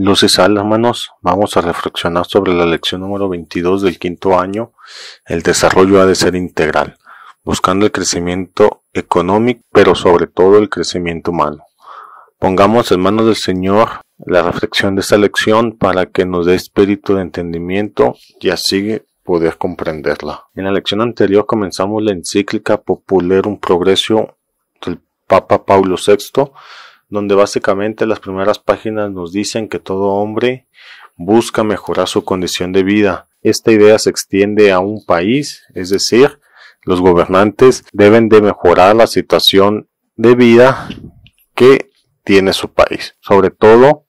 Luz y sal, hermanos, vamos a reflexionar sobre la lección número 22 del quinto año. El desarrollo ha de ser integral, buscando el crecimiento económico, pero sobre todo el crecimiento humano. Pongamos en manos del Señor la reflexión de esta lección para que nos dé espíritu de entendimiento y así poder comprenderla. En la lección anterior comenzamos la encíclica Populorum Progressio del Papa Paulo VI, donde básicamente las primeras páginas nos dicen que todo hombre busca mejorar su condición de vida. Esta idea se extiende a un país, es decir, los gobernantes deben de mejorar la situación de vida que tiene su país, sobre todo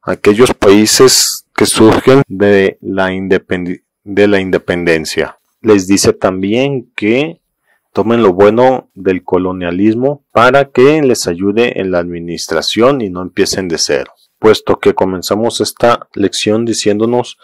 aquellos países que surgen de la independencia. Les dice también que tomen lo bueno del colonialismo para que les ayude en la administración y no empiecen de cero, puesto que comenzamos esta lección diciéndonos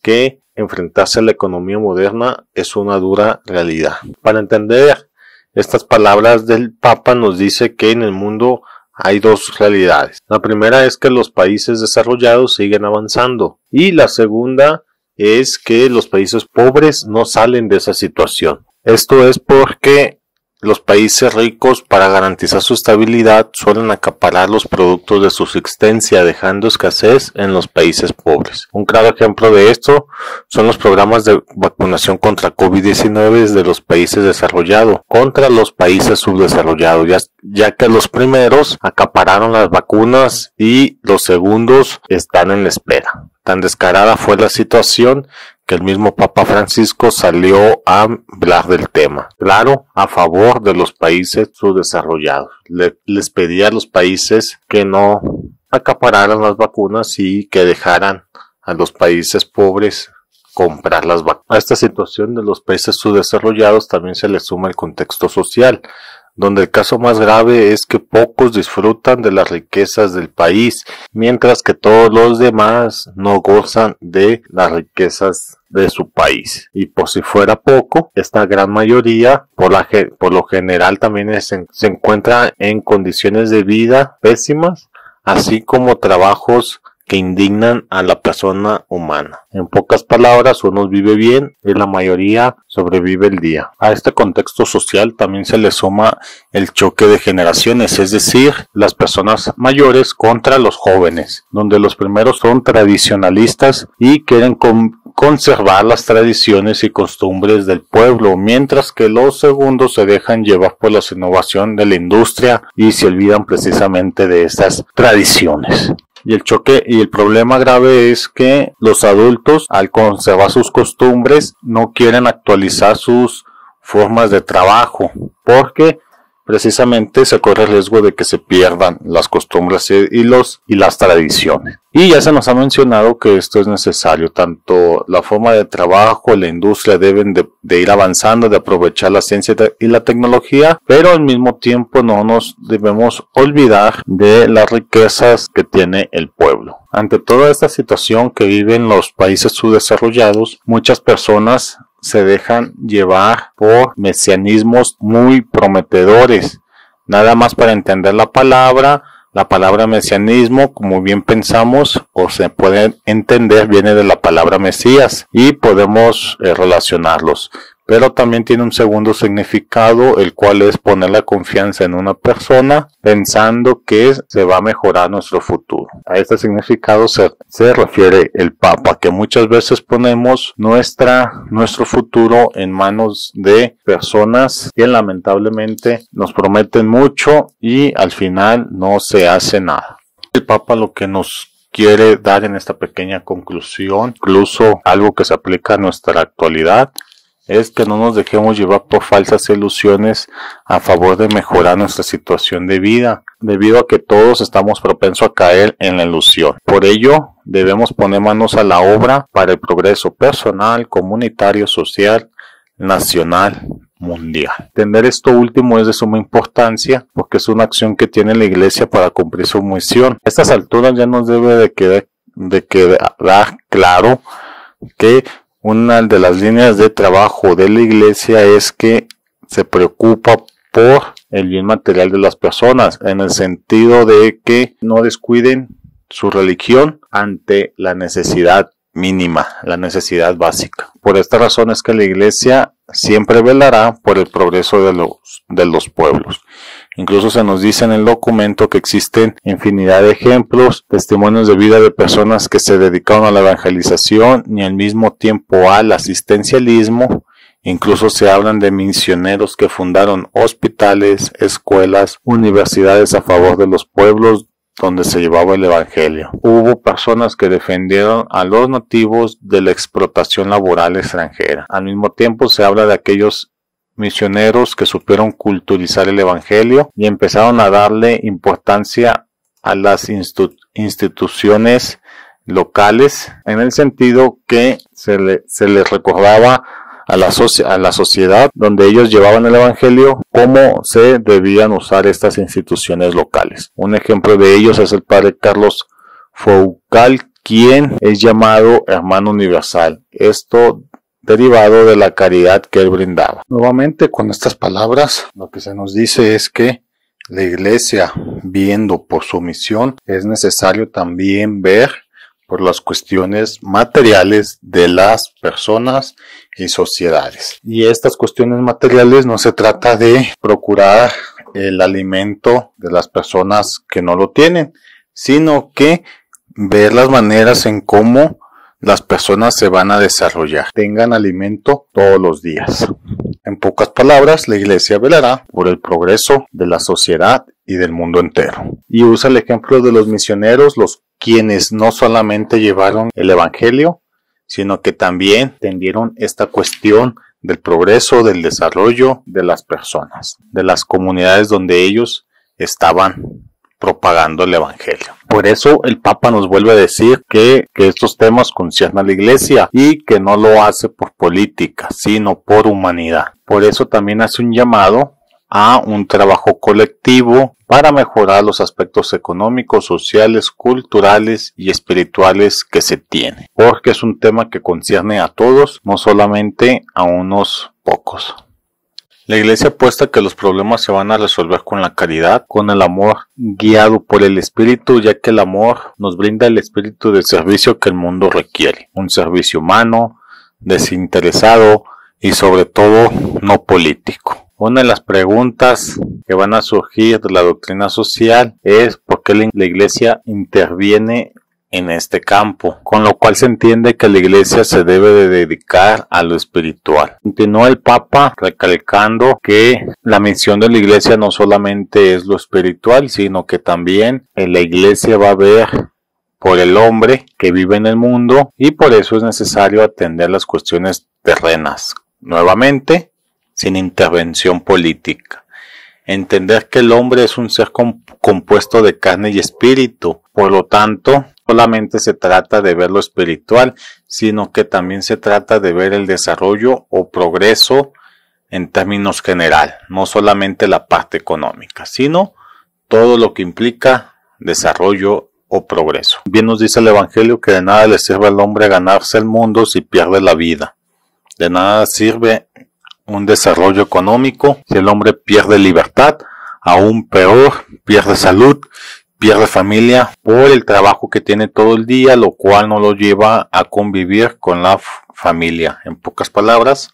que enfrentarse a la economía moderna es una dura realidad. Para entender estas palabras del Papa nos dice que en el mundo hay dos realidades. La primera es que los países desarrollados siguen avanzando y la segunda es que los países pobres no salen de esa situación. Esto es porque los países ricos, para garantizar su estabilidad, suelen acaparar los productos de subsistencia, dejando escasez en los países pobres. Un claro ejemplo de esto son los programas de vacunación contra COVID-19 de los países desarrollados contra los países subdesarrollados, ya que los primeros acapararon las vacunas y los segundos están en la espera. Tan descarada fue la situación que el mismo Papa Francisco salió a hablar del tema. Claro, a favor de los países subdesarrollados. Les pedía a los países que no acapararan las vacunas y que dejaran a los países pobres comprar las vacunas. A esta situación de los países subdesarrollados también se le suma el contexto social, donde el caso más grave es que pocos disfrutan de las riquezas del país, mientras que todos los demás no gozan de las riquezas de su país. Y por si fuera poco, esta gran mayoría, por lo general también se encuentra en condiciones de vida pésimas, así como trabajos que indignan a la persona humana. En pocas palabras, unos vive bien y la mayoría sobrevive el día. A este contexto social también se le suma el choque de generaciones, es decir, las personas mayores contra los jóvenes, donde los primeros son tradicionalistas y quieren conservar las tradiciones y costumbres del pueblo, mientras que los segundos se dejan llevar por la innovación de la industria y se olvidan precisamente de estas tradiciones. Y el choque y el problema grave es que los adultos, al conservar sus costumbres, no quieren actualizar sus formas de trabajo, porque precisamente se corre el riesgo de que se pierdan las costumbres y las tradiciones. Y ya se nos ha mencionado que esto es necesario, tanto la forma de trabajo y la industria deben de ir avanzando, de aprovechar la ciencia y la tecnología, pero al mismo tiempo no nos debemos olvidar de las riquezas que tiene el pueblo. Ante toda esta situación que viven los países subdesarrollados, muchas personas se dejan llevar por mesianismos muy prometedores. Nada más para entender la palabra mesianismo, como bien pensamos o se puede entender, viene de la palabra Mesías y podemos relacionarlos. Pero también tiene un segundo significado, el cual es poner la confianza en una persona pensando que se va a mejorar nuestro futuro. A este significado se refiere el Papa, que muchas veces ponemos nuestro futuro en manos de personas que lamentablemente nos prometen mucho y al final no se hace nada. El Papa lo que nos quiere dar en esta pequeña conclusión, incluso algo que se aplica a nuestra actualidad, es que no nos dejemos llevar por falsas ilusiones a favor de mejorar nuestra situación de vida, debido a que todos estamos propensos a caer en la ilusión. Por ello, debemos poner manos a la obra para el progreso personal, comunitario, social, nacional, mundial. Entender esto último es de suma importancia porque es una acción que tiene la Iglesia para cumplir su misión. A estas alturas ya nos debe de quedar claro que una de las líneas de trabajo de la Iglesia es que se preocupa por el bien material de las personas, en el sentido de que no descuiden su religión ante la necesidad mínima, la necesidad básica. Por esta razón es que la Iglesia siempre velará por el progreso de los pueblos. Incluso se nos dice en el documento que existen infinidad de ejemplos, testimonios de vida de personas que se dedicaron a la evangelización y al mismo tiempo al asistencialismo. Incluso se hablan de misioneros que fundaron hospitales, escuelas, universidades a favor de los pueblos donde se llevaba el evangelio. Hubo personas que defendieron a los nativos de la explotación laboral extranjera. Al mismo tiempo se habla de aquellos misioneros que supieron culturizar el evangelio y empezaron a darle importancia a las instituciones locales, en el sentido que se les recordaba a la sociedad donde ellos llevaban el evangelio cómo se debían usar estas instituciones locales. Un ejemplo de ellos es el padre Carlos Foucault, quien es llamado hermano universal. Esto derivado de la caridad que él brindaba. Nuevamente, con estas palabras, lo que se nos dice es que la Iglesia, viendo por su misión, es necesario también ver por las cuestiones materiales de las personas y sociedades. Y estas cuestiones materiales no se trata de procurar el alimento de las personas que no lo tienen, sino que ver las maneras en cómo las personas se van a desarrollar, tengan alimento todos los días. En pocas palabras, la Iglesia velará por el progreso de la sociedad y del mundo entero. Y usa el ejemplo de los misioneros, quienes no solamente llevaron el evangelio, sino que también tendieron esta cuestión del progreso, del desarrollo de las personas, de las comunidades donde ellos estaban propagando el evangelio. Por eso el Papa nos vuelve a decir que estos temas conciernen a la Iglesia y que no lo hace por política, sino por humanidad. Por eso también hace un llamado a un trabajo colectivo para mejorar los aspectos económicos, sociales, culturales y espirituales que se tienen, porque es un tema que concierne a todos, no solamente a unos pocos. La Iglesia apuesta que los problemas se van a resolver con la caridad, con el amor guiado por el Espíritu, ya que el amor nos brinda el espíritu de servicio que el mundo requiere. Un servicio humano, desinteresado y sobre todo no político. Una de las preguntas que van a surgir de la doctrina social es por qué la Iglesia interviene en este campo, con lo cual se entiende que la Iglesia se debe de dedicar a lo espiritual. Continúa el Papa recalcando que la misión de la Iglesia no solamente es lo espiritual, sino que también la Iglesia va a ver por el hombre que vive en el mundo y por eso es necesario atender las cuestiones terrenas. Nuevamente, sin intervención política. Entender que el hombre es un ser compuesto de carne y espíritu, por lo tanto, solamente se trata de ver lo espiritual, sino que también se trata de ver el desarrollo o progreso en términos general, no solamente la parte económica, sino todo lo que implica desarrollo o progreso. Bien nos dice el Evangelio que de nada le sirve al hombre ganarse el mundo si pierde la vida. De nada sirve un desarrollo económico si el hombre pierde libertad, aún peor, pierde salud, pierde familia por el trabajo que tiene todo el día, lo cual no lo lleva a convivir con la familia. En pocas palabras,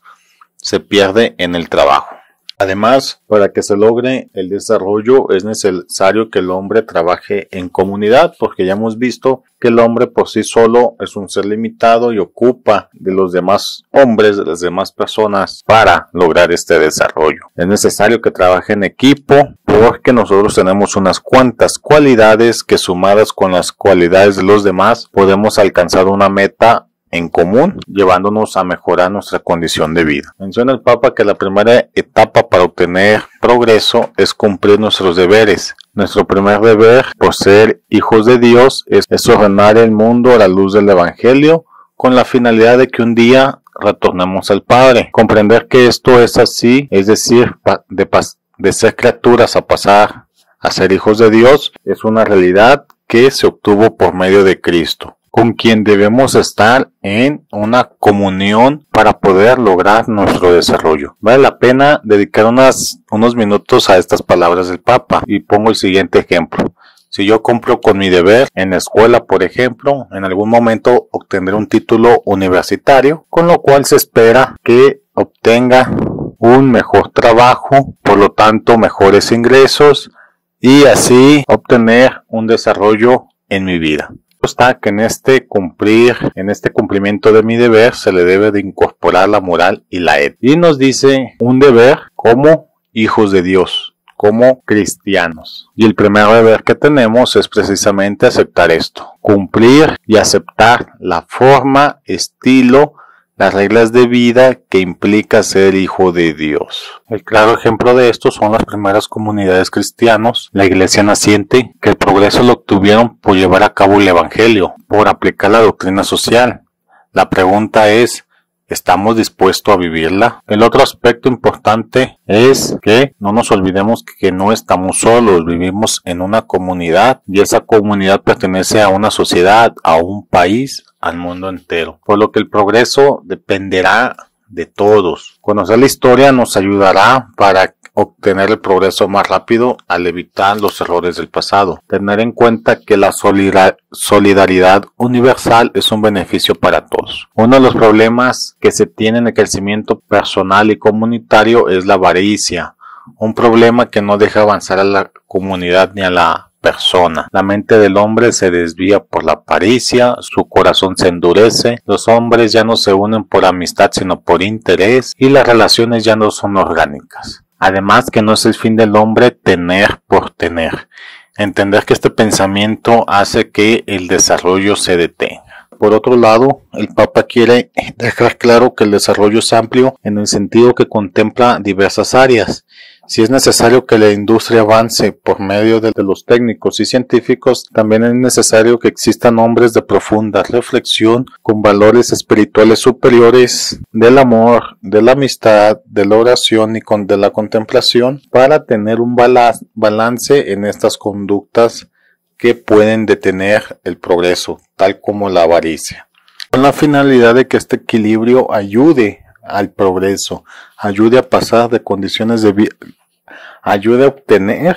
se pierde en el trabajo. Además, para que se logre el desarrollo es necesario que el hombre trabaje en comunidad, porque ya hemos visto que el hombre por sí solo es un ser limitado y ocupa de los demás hombres, de las demás personas para lograr este desarrollo. Es necesario que trabaje en equipo porque nosotros tenemos unas cuantas cualidades que sumadas con las cualidades de los demás podemos alcanzar una meta en común, llevándonos a mejorar nuestra condición de vida. Menciona el Papa que la primera etapa para obtener progreso es cumplir nuestros deberes. Nuestro primer deber, por ser hijos de Dios, es ordenar el mundo a la luz del Evangelio, con la finalidad de que un día retornemos al Padre. Comprender que esto es así, es decir, de ser criaturas a pasar a ser hijos de Dios, es una realidad que se obtuvo por medio de Cristo, con quien debemos estar en una comunión para poder lograr nuestro desarrollo. Vale la pena dedicar unos minutos a estas palabras del Papa y pongo el siguiente ejemplo. Si yo cumplo con mi deber en la escuela, por ejemplo, en algún momento obtendré un título universitario, con lo cual se espera que obtenga un mejor trabajo, por lo tanto mejores ingresos y así obtener un desarrollo en mi vida. Está que en este cumplimiento de mi deber se le debe de incorporar la moral y la ética. Y nos dice un deber como hijos de Dios, como cristianos. Y el primer deber que tenemos es precisamente aceptar esto, cumplir y aceptar la forma, estilo, las reglas de vida que implica ser hijo de Dios. El claro ejemplo de esto son las primeras comunidades cristianas, la iglesia naciente, que el progreso lo obtuvieron por llevar a cabo el evangelio, por aplicar la doctrina social. La pregunta es, ¿estamos dispuestos a vivirla? El otro aspecto importante es que no nos olvidemos que no estamos solos, vivimos en una comunidad y esa comunidad pertenece a una sociedad, a un país, al mundo entero. Por lo que el progreso dependerá de todos. Conocer la historia nos ayudará para obtener el progreso más rápido al evitar los errores del pasado. Tener en cuenta que la solidaridad universal es un beneficio para todos. Uno de los problemas que se tiene en el crecimiento personal y comunitario es la avaricia, un problema que no deja avanzar a la comunidad ni a la persona. La mente del hombre se desvía por la avaricia, su corazón se endurece, los hombres ya no se unen por amistad sino por interés y las relaciones ya no son orgánicas. Además que no es el fin del hombre tener por tener. Entender que este pensamiento hace que el desarrollo se detenga. Por otro lado, el Papa quiere dejar claro que el desarrollo es amplio en el sentido que contempla diversas áreas. Si es necesario que la industria avance por medio de los técnicos y científicos, también es necesario que existan hombres de profunda reflexión con valores espirituales superiores del amor, de la amistad, de la oración y de la contemplación para tener un balance en estas conductas que pueden detener el progreso, tal como la avaricia, con la finalidad de que este equilibrio ayude al progreso, ayude a pasar de condiciones de vida, ayude a obtener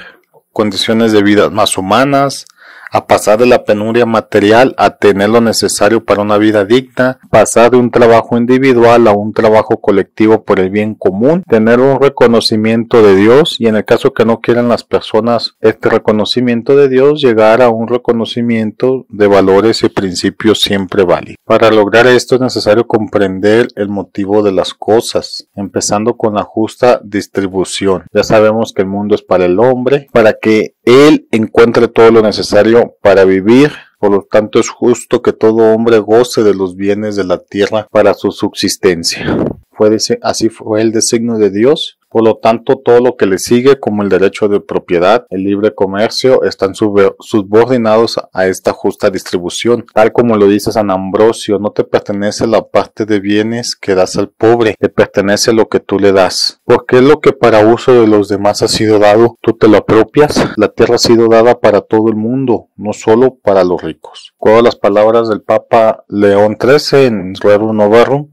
condiciones de vida más humanas, a pasar de la penuria material a tener lo necesario para una vida digna, pasar de un trabajo individual a un trabajo colectivo por el bien común, tener un reconocimiento de Dios y en el caso que no quieran las personas este reconocimiento de Dios, llegar a un reconocimiento de valores y principios siempre válidos. Para lograr esto es necesario comprender el motivo de las cosas, empezando con la justa distribución. Ya sabemos que el mundo es para el hombre, para que él encuentre todo lo necesario para vivir, por lo tanto es justo que todo hombre goce de los bienes de la tierra para su subsistencia. Así fue el designio de Dios. Por lo tanto, todo lo que le sigue, como el derecho de propiedad, el libre comercio, están subordinados a esta justa distribución. Tal como lo dice San Ambrosio, no te pertenece la parte de bienes que das al pobre, te pertenece lo que tú le das. Porque lo que para uso de los demás ha sido dado, tú te lo apropias. La tierra ha sido dada para todo el mundo, no solo para los ricos. Recuerdo las palabras del Papa León XIII en Rerum Novarum,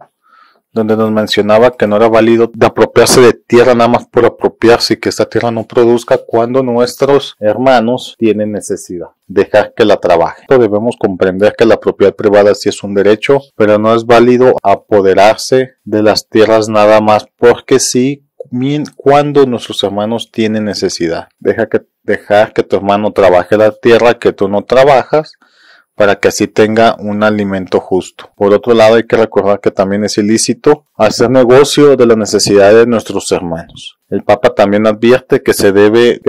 donde nos mencionaba que no era válido de apropiarse de tierra nada más por apropiarse y que esta tierra no produzca cuando nuestros hermanos tienen necesidad. Dejar que la trabaje. Debemos comprender que la propiedad privada sí es un derecho, pero no es válido apoderarse de las tierras nada más porque sí, cuando nuestros hermanos tienen necesidad. Dejar que tu hermano trabaje la tierra que tú no trabajas, para que así tenga un alimento justo. Por otro lado, hay que recordar que también es ilícito hacer negocio de las necesidades de nuestros hermanos. El Papa también advierte que se debe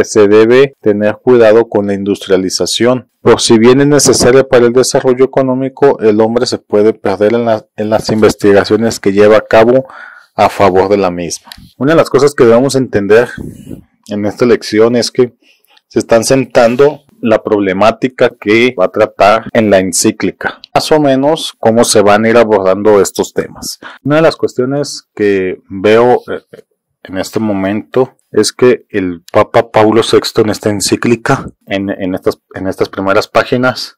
tener cuidado con la industrialización. Por si bien es necesaria para el desarrollo económico, el hombre se puede perder en las investigaciones que lleva a cabo a favor de la misma. Una de las cosas que debemos entender en esta lección es que se están sentando la problemática que va a tratar en la encíclica, más o menos cómo se van a ir abordando estos temas. Una de las cuestiones que veo en este momento es que el Papa Paulo VI en esta encíclica, en estas primeras páginas,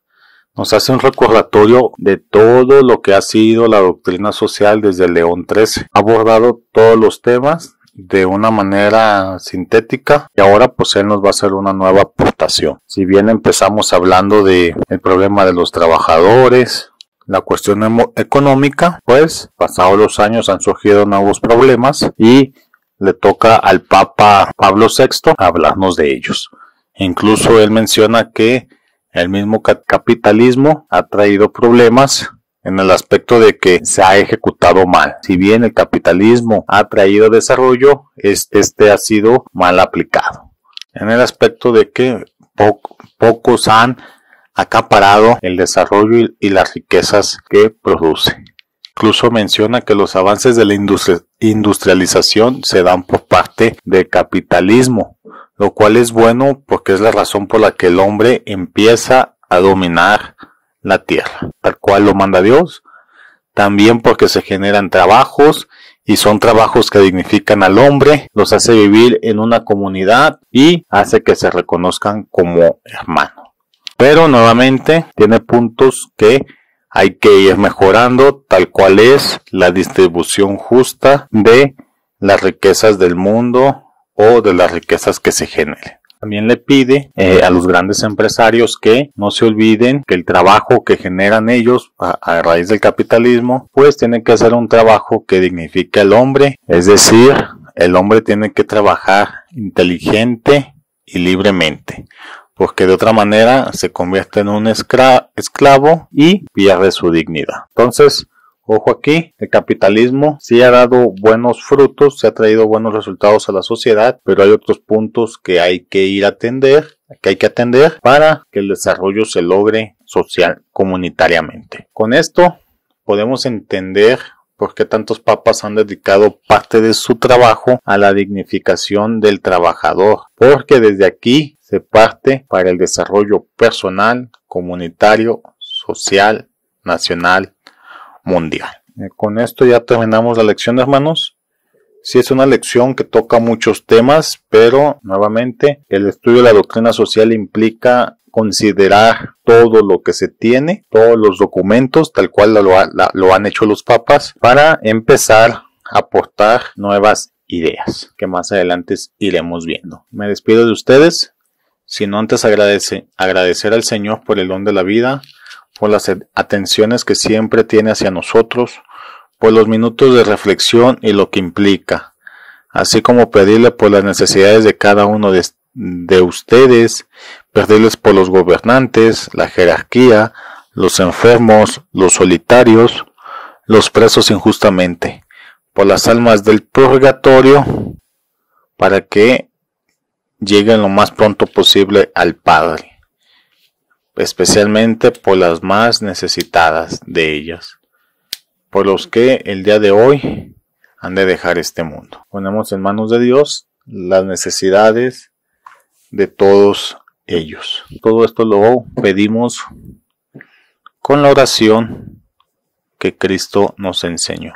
nos hace un recordatorio de todo lo que ha sido la doctrina social desde León XIII. Ha abordado todos los temas de una manera sintética y ahora pues él nos va a hacer una nueva aportación. Si bien empezamos hablando de el problema de los trabajadores, la cuestión económica, pues pasados los años han surgido nuevos problemas y le toca al Papa Pablo VI hablarnos de ellos. Incluso él menciona que el mismo capitalismo ha traído problemas en el aspecto de que se ha ejecutado mal. Si bien el capitalismo ha traído desarrollo, este ha sido mal aplicado. En el aspecto de que pocos han acaparado el desarrollo y las riquezas que produce. Incluso menciona que los avances de la industrialización se dan por parte del capitalismo, lo cual es bueno porque es la razón por la que el hombre empieza a dominar la tierra, tal cual lo manda Dios. También porque se generan trabajos y son trabajos que dignifican al hombre, los hace vivir en una comunidad y hace que se reconozcan como hermanos. Pero nuevamente tiene puntos que hay que ir mejorando, tal cual es la distribución justa de las riquezas del mundo o de las riquezas que se generen. También le pide a los grandes empresarios que no se olviden que el trabajo que generan ellos a raíz del capitalismo, pues tiene que hacer un trabajo que dignifique al hombre. Es decir, el hombre tiene que trabajar inteligente y libremente, porque de otra manera se convierte en un esclavo y pierde su dignidad. Entonces, ojo aquí, el capitalismo sí ha dado buenos frutos, se ha traído buenos resultados a la sociedad, pero hay otros puntos que hay que atender para que el desarrollo se logre social, comunitariamente. Con esto podemos entender por qué tantos papas han dedicado parte de su trabajo a la dignificación del trabajador, porque desde aquí se parte para el desarrollo personal, comunitario, social, nacional, mundial. Con esto ya terminamos la lección, hermanos. Sí, es una lección que toca muchos temas, pero nuevamente el estudio de la doctrina social implica considerar todo lo que se tiene, todos los documentos, tal cual lo han hecho los papas, para empezar a aportar nuevas ideas que más adelante iremos viendo. Me despido de ustedes, sino antes agradecer al Señor por el don de la vida, por las atenciones que siempre tiene hacia nosotros, por los minutos de reflexión y lo que implica, así como pedirle por las necesidades de cada uno de ustedes, pedirles por los gobernantes, la jerarquía, los enfermos, los solitarios, los presos injustamente, por las almas del purgatorio, para que lleguen lo más pronto posible al Padre, especialmente por las más necesitadas de ellas, por los que el día de hoy han de dejar este mundo. Ponemos en manos de Dios las necesidades de todos ellos. Todo esto lo pedimos con la oración que Cristo nos enseñó.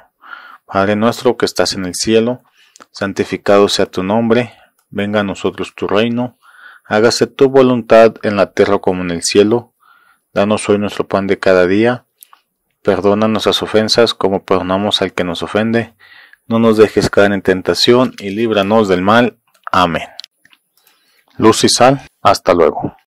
Padre nuestro que estás en el cielo, santificado sea tu nombre, venga a nosotros tu reino. Hágase tu voluntad en la tierra como en el cielo. Danos hoy nuestro pan de cada día. Perdona nuestras ofensas como perdonamos al que nos ofende. No nos dejes caer en tentación y líbranos del mal. Amén. Luz y sal. Hasta luego.